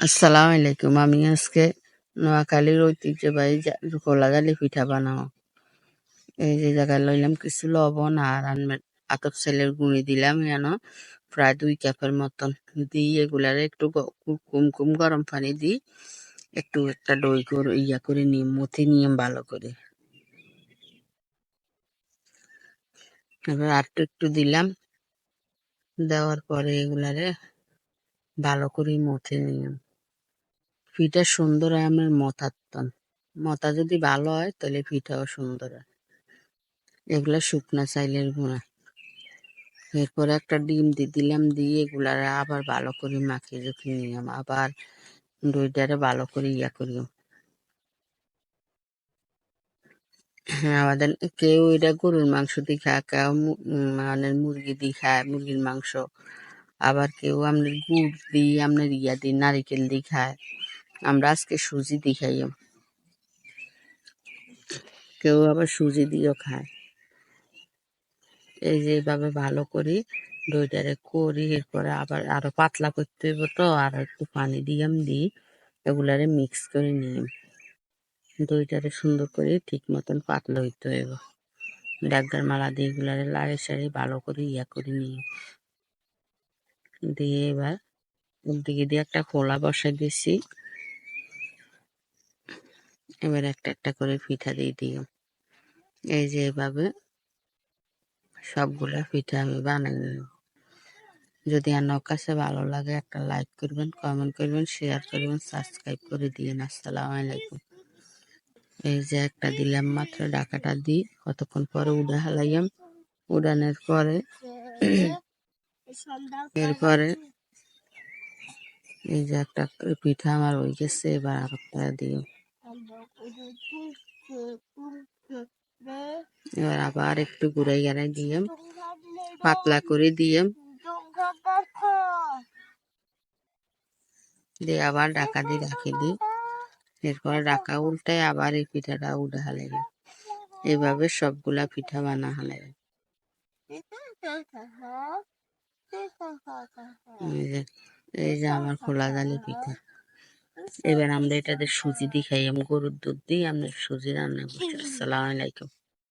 আসসালামু আলাইকুম। আমি আজকে নোয়াখালীর ঐতিহ্যবাহী খোলা জালি পিঠা বানাবো। এই যে জায়গায় লইলাম কিছু লবণ আর আতপ চালের গুঁড়ি দিলাম প্রায় 2 কাপের মতন দিয়ে এগুলারে একটু কুমকুম গরম পানি দিই একটু একটা দই করে করে নিয়ে মথে নিয়ে ভালো করে। এবার আর একটু দিলাম, দেওয়ার পরে এগুলারে ভালো করে মথে নিলাম। পিঠা সুন্দর হয় আমার মথা যদি ভালো হয় তাহলে পিঠাও সুন্দর হয়। এগুলা শুকনা চাইলের গুঁড়া। এরপরে একটা ডিম দিলাম, দিয়ে এগুলার আবার ভালো করে মাখিয়ে রেখে নিলাম। আবার দইটারে ভালো করে করিলাম। হ্যাঁ, আমাদের কেউ এটা গরুর মাংস দিয়ে খায়, কেউ মানে মুরগি দিয়ে খায়, মুরগির মাংস। আবার কেউ আপনার গুড় দিয়ে আপনার দিয়ে নারিকেল দিয়ে খায়। আমরা আজকে সুজি দিয়ে খাইলাম। কেউ আবার সুজি দিয়েও খায়। এই যে এইভাবে ভালো করে দইটারে করি, এরপরে আবার আরো পাতলা করতে হইব, তো আর একটু পানি দিই এগুলারে মিক্স করে নিই। দইটারে সুন্দর করে ঠিক মতন পাতলা হইতে হইব। ডাকদার মালা দিয়ে এগুলারে লাড়ে সাড়ে ভালো করে করে নিই। দিয়ে এবার দিকে দিয়ে একটা খোলা বসাই দিয়েছি। এবার একটা একটা করে পিঠা দিয়ে দিই। এই যে এভাবে সবগুলা পিঠা আমি বানাই নিই। যদি আপনার কাছে ভালো লাগে একটা লাইক করবেন, কমেন্ট করবেন, শেয়ার করবেন, সাবস্ক্রাইব করে দিন। আসসালামু আলাইকুম। এই যে একটা দিলাম মাত্র, ঢাকাটা দিই, কতক্ষণ পরে উড়া হালাইলাম। উড়ানোর পরে এরপরে এই যে একটা পিঠা আমার হয়ে গেছে। এবার আর একটা দিও। এবার আবার একটু ঘুরাই গাড়াই দিয়ে পাতলা করে দিয়ে আবার ঢাকা দিয়ে রাখি দিই। এরপর ঢাকা উল্টায় আবার এই পিঠাটা উঠে হালে। এভাবে সবগুলা পিঠা বানা হালে। এই যে আমার খোলা জালি পিঠা। এবার আমরা এটাতে সুজি দিয়ে খাই, আমি গরুর দুধ দিয়ে আমরা সুজি রান্না করছি। আসসালামু আলাইকুম।